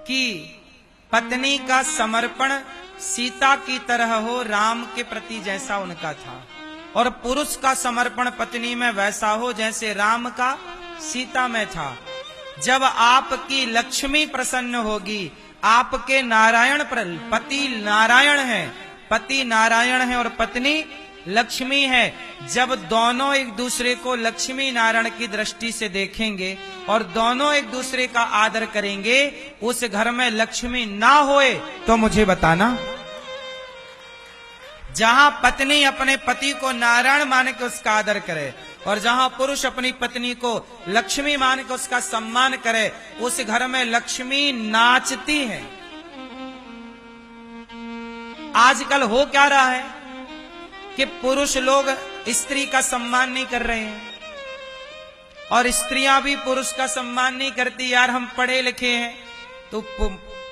कि पत्नी का समर्पण सीता की तरह हो, राम के प्रति जैसा उनका था, और पुरुष का समर्पण पत्नी में वैसा हो जैसे राम का सीता में था। जब आपकी लक्ष्मी प्रसन्न होगी, आपके नारायण पर, पति नारायण है और पत्नी लक्ष्मी है, जब दोनों एक दूसरे को लक्ष्मी नारायण की दृष्टि से देखेंगे और दोनों एक दूसरे का आदर करेंगे, उस घर में लक्ष्मी ना होए तो मुझे बताना। जहां पत्नी अपने पति को नारायण मान के उसका आदर करे और जहां पुरुष अपनी पत्नी को लक्ष्मी मान के उसका सम्मान करे, उस घर में लक्ष्मी नाचती है। आजकल हो क्या रहा है कि पुरुष लोग स्त्री का सम्मान नहीं कर रहे हैं और स्त्रियां भी पुरुष का सम्मान नहीं करती। यार हम पढ़े लिखे हैं, तो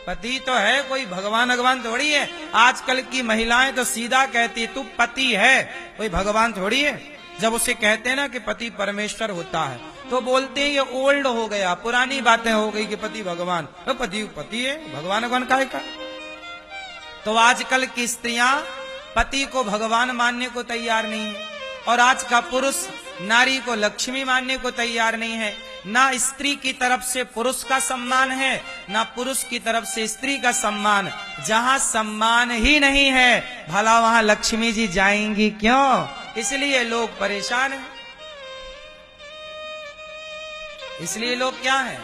पति तो है, कोई भगवान थोड़ी है। आजकल की महिलाएं तो सीधा कहती तू पति है, कोई भगवान थोड़ी है। जब उसे कहते हैं ना कि पति परमेश्वर होता है, तो बोलते हैं ये ओल्ड हो गया, पुरानी बातें हो गई कि पति भगवान, तो पति है, भगवान काहे का। तो आजकल की स्त्रियां पति को भगवान मानने को तैयार नहीं है और आज का पुरुष नारी को लक्ष्मी मानने को तैयार नहीं है। ना स्त्री की तरफ से पुरुष का सम्मान है, ना पुरुष की तरफ से स्त्री का सम्मान। जहां सम्मान ही नहीं है, भला वहां लक्ष्मी जी जाएंगी क्यों? इसलिए लोग परेशान हैं। इसलिए लोग क्या है,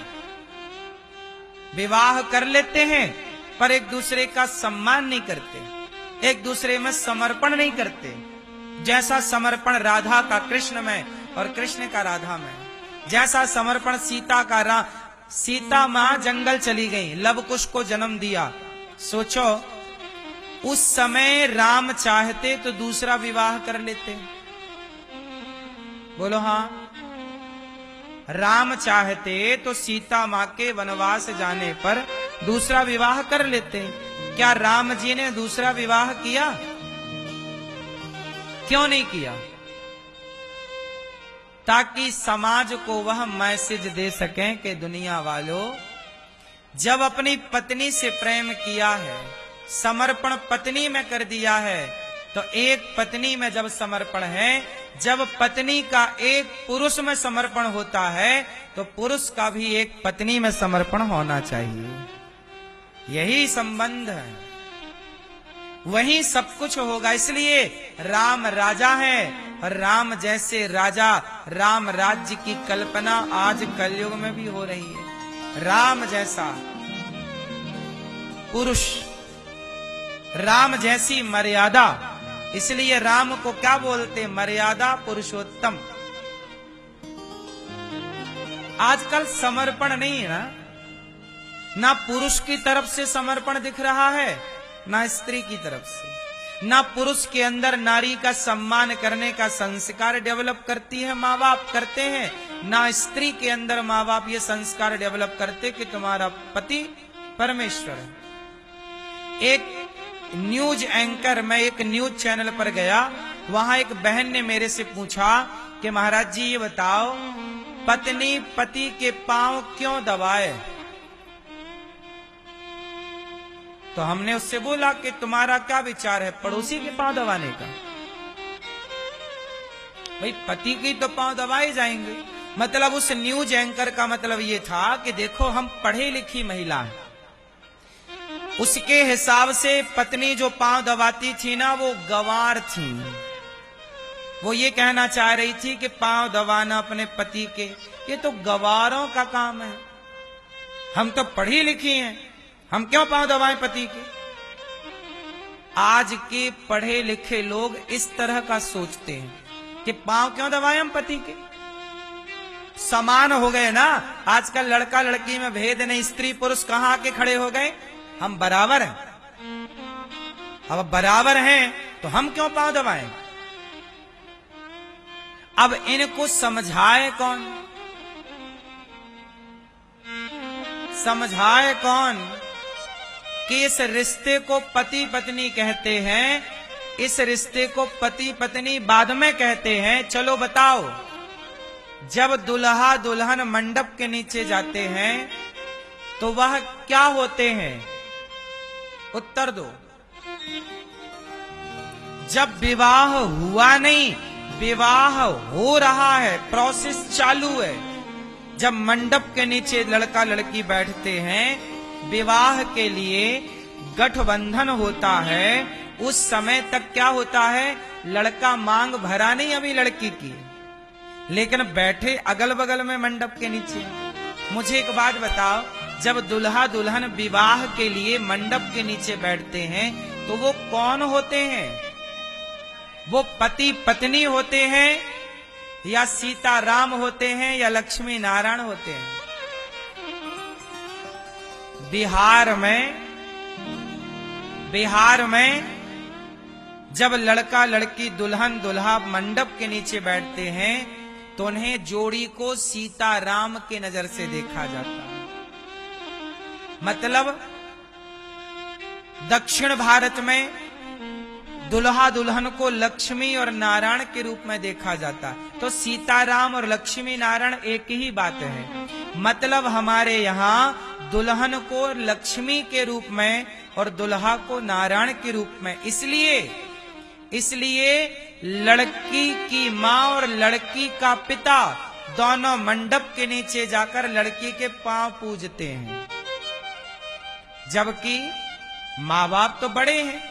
विवाह कर लेते हैं पर एक दूसरे का सम्मान नहीं करते, एक दूसरे में समर्पण नहीं करते। जैसा समर्पण राधा का कृष्ण में और कृष्ण का राधा में, जैसा समर्पण सीता का सीता मां जंगल चली गई, लव कुश को जन्म दिया। सोचो उस समय राम चाहते तो दूसरा विवाह कर लेते। बोलो हाँ। राम चाहते तो सीता मां के वनवास जाने पर दूसरा विवाह कर लेते। क्या राम जी ने दूसरा विवाह किया? क्यों नहीं किया? ताकि समाज को वह मैसेज दे सकें कि दुनिया वालों, जब अपनी पत्नी से प्रेम किया है, समर्पण पत्नी में कर दिया है, तो एक पत्नी में जब समर्पण है, जब पत्नी का एक पुरुष में समर्पण होता है, तो पुरुष का भी एक पत्नी में समर्पण होना चाहिए। यही संबंध है, वही सब कुछ होगा। इसलिए राम राजा है और राम जैसे राजा, राम राज्य की कल्पना आज कलयुग में भी हो रही है। राम जैसा पुरुष, राम जैसी मर्यादा। इसलिए राम को क्या बोलते? मर्यादा पुरुषोत्तम। आजकल समर्पण नहीं है ना पुरुष की तरफ से समर्पण दिख रहा है, ना स्त्री की तरफ से। ना पुरुष के अंदर नारी का सम्मान करने का संस्कार डेवलप करती है, माँ बाप करते हैं, ना स्त्री के अंदर माँ बाप ये संस्कार डेवलप करते कि तुम्हारा पति परमेश्वर है। एक न्यूज एंकर, मैं एक न्यूज चैनल पर गया, वहां एक बहन ने मेरे से पूछा कि महाराज जी ये बताओ, पत्नी पति के पांव क्यों दबाए? तो हमने उससे बोला कि तुम्हारा क्या विचार है पड़ोसी के पांव दबाने का? भाई पति की तो पांव दबाए जाएंगे। मतलब उस न्यूज एंकर का मतलब ये था कि देखो हम पढ़ी लिखी महिला हैं, उसके हिसाब से पत्नी जो पांव दबाती थी ना, वो गंवार थी। वो ये कहना चाह रही थी कि पांव दबाना अपने पति के, ये तो गंवारों का काम है, हम तो पढ़ी लिखी हैं, हम क्यों पांव दबाएं पति के? आज के पढ़े लिखे लोग इस तरह का सोचते हैं कि पांव क्यों दबाएं हम पति के। समान हो गए ना, आजकल लड़का लड़की में भेद नहीं, स्त्री पुरुष कहां आके खड़े हो गए, हम बराबर हैं। अब बराबर हैं तो हम क्यों पांव दबाएं? अब इनको समझाए कौन? समझाए कौन कि इस रिश्ते को पति पत्नी कहते हैं, इस रिश्ते को पति पत्नी बाद में कहते हैं। चलो बताओ, जब दुल्हा दुल्हन मंडप के नीचे जाते हैं तो वह क्या होते हैं? उत्तर दो। जब विवाह हुआ नहीं, विवाह हो रहा है, प्रोसेस चालू है, जब मंडप के नीचे लड़का लड़की बैठते हैं, विवाह के लिए गठबंधन होता है, उस समय तक क्या होता है? लड़का मांग भरा नहीं अभी लड़की की, लेकिन बैठे अगल बगल में मंडप के नीचे। मुझे एक बात बताओ, जब दुल्हा दुल्हन विवाह के लिए मंडप के नीचे बैठते हैं तो वो कौन होते हैं? वो पति पत्नी होते हैं या सीता राम होते हैं या लक्ष्मी नारायण होते हैं? बिहार में जब लड़का लड़की दुल्हन दुल्हा मंडप के नीचे बैठते हैं तो उन्हें जोड़ी को सीता राम के नजर से देखा जाता है। मतलब दक्षिण भारत में दुल्हा दुल्हन को लक्ष्मी और नारायण के रूप में देखा जाता है। तो सीताराम और लक्ष्मी नारायण एक ही बात है। मतलब हमारे यहाँ दुल्हन को लक्ष्मी के रूप में और दुल्हा को नारायण के रूप में। इसलिए लड़की की माँ और लड़की का पिता दोनों मंडप के नीचे जाकर लड़की के पांव पूजते हैं, जबकि माँ बाप तो बड़े हैं,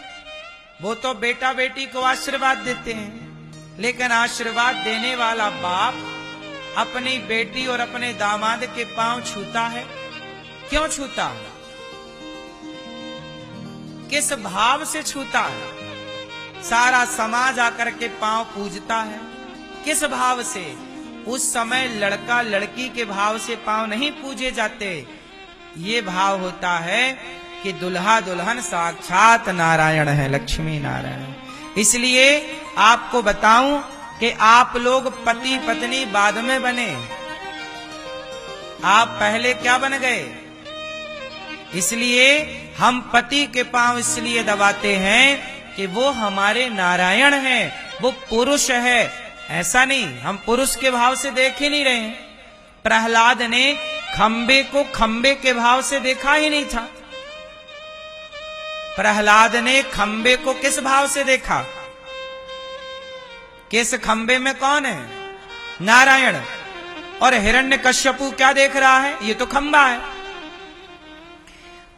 वो तो बेटा बेटी को आशीर्वाद देते हैं, लेकिन आशीर्वाद देने वाला बाप अपनी बेटी और अपने दामाद के पांव छूता है। क्यों छूता है? किस भाव से छूता है? सारा समाज आकर के पांव पूजता है, किस भाव से? उस समय लड़का लड़की के भाव से पांव नहीं पूजे जाते। ये भाव होता है कि दुल्हा दुल्हन साक्षात नारायण है, लक्ष्मी नारायण। इसलिए आपको बताऊं कि आप लोग पति पत्नी बाद में बने, आप पहले क्या बन गए? इसलिए हम पति के पांव इसलिए दबाते हैं कि वो हमारे नारायण हैं, वो पुरुष है। ऐसा नहीं, हम पुरुष के भाव से देख ही नहीं रहे हैं। प्रहलाद ने खंबे को खंबे के भाव से देखा ही नहीं था। प्रहलाद ने खंबे को किस भाव से देखा? किस खंबे में कौन है? नारायण। और हिरण्यकश्यपु क्या देख रहा है? ये तो खंबा है।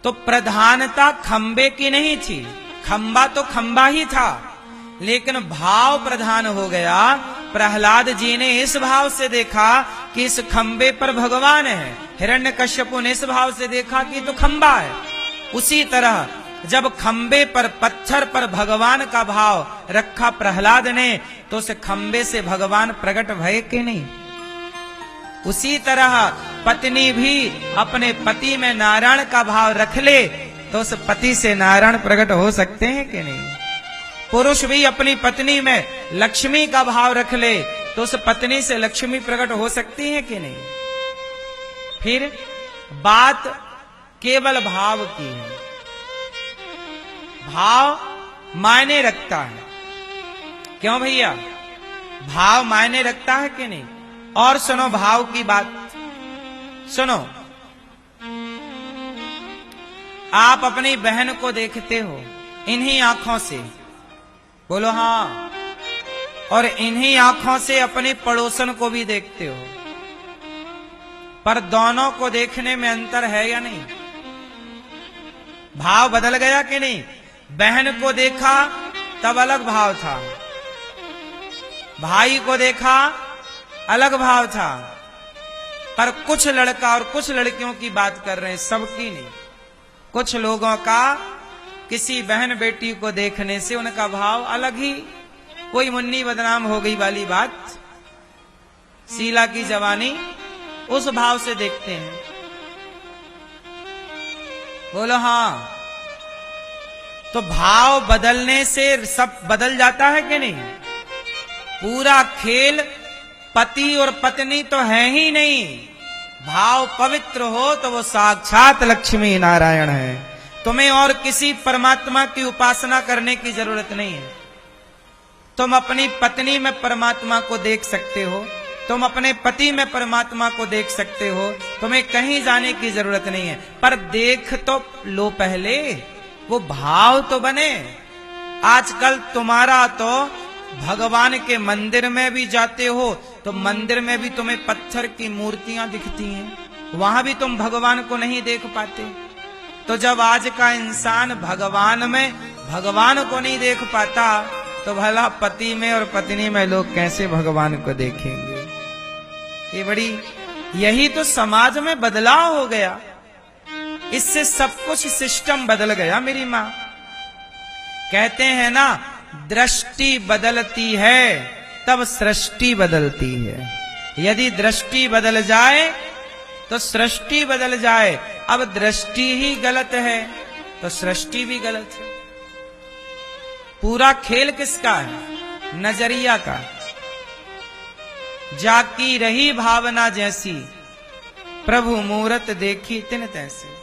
तो प्रधानता खंबे की नहीं थी, खंबा तो खंबा ही था, लेकिन भाव प्रधान हो गया। प्रहलाद जी ने इस भाव से देखा कि इस खंबे पर भगवान है, हिरण्यकश्यपु ने इस भाव से देखा कि तो खंबा है। उसी तरह जब खंबे पर पत्थर पर भगवान का भाव रखा प्रहलाद ने, तो उस खंबे से भगवान प्रकट भय कि नहीं? उसी तरह पत्नी भी अपने पति में नारायण का भाव रख ले तो उस पति से नारायण प्रकट हो सकते हैं कि नहीं? पुरुष भी अपनी पत्नी में लक्ष्मी का भाव रख ले तो उस पत्नी से लक्ष्मी प्रकट हो सकती है कि नहीं? फिर बात केवल भाव की है। भाव मायने रखता है। क्यों भैया? भाव मायने रखता है कि नहीं? और सुनो भाव की बात, सुनो। आप अपनी बहन को देखते हो इन्हीं आंखों से, बोलो हाँ, और इन्हीं आंखों से अपने पड़ोसन को भी देखते हो, पर दोनों को देखने में अंतर है या नहीं? भाव बदल गया कि नहीं? बहन को देखा तब अलग भाव था, भाई को देखा अलग भाव था, पर कुछ लड़का और कुछ लड़कियों की बात कर रहे हैं, सबकी नहीं। कुछ लोगों का किसी बहन बेटी को देखने से उनका भाव अलग ही, कोई मुन्नी बदनाम हो गई वाली बात, शीला की जवानी, उस भाव से देखते हैं। बोलो हाँ। तो भाव बदलने से सब बदल जाता है कि नहीं? पूरा खेल पति और पत्नी तो है ही नहीं, भाव पवित्र हो तो वो साक्षात लक्ष्मी नारायण है। तुम्हें और किसी परमात्मा की उपासना करने की जरूरत नहीं है। तुम अपनी पत्नी में परमात्मा को देख सकते हो, तुम अपने पति में परमात्मा को देख सकते हो, तुम्हें कहीं जाने की जरूरत नहीं है। पर देख तो लो पहले, वो भाव तो बने। आजकल तुम्हारा तो भगवान के मंदिर में भी जाते हो तो मंदिर में भी तुम्हें पत्थर की मूर्तियां दिखती हैं, वहां भी तुम भगवान को नहीं देख पाते। तो जब आज का इंसान भगवान में भगवान को नहीं देख पाता, तो भला पति में और पत्नी में लोग कैसे भगवान को देखेंगे? ये बड़ी, यही तो समाज में बदलाव हो गया, इससे सब कुछ सिस्टम बदल गया। मेरी माँ कहते हैं ना, दृष्टि बदलती है तब सृष्टि बदलती है। यदि दृष्टि बदल जाए तो सृष्टि बदल जाए। अब दृष्टि ही गलत है तो सृष्टि भी गलत है। पूरा खेल किसका है? नजरिया का। जाकी रही भावना जैसी, प्रभु मूरत देखी तिन तैसी।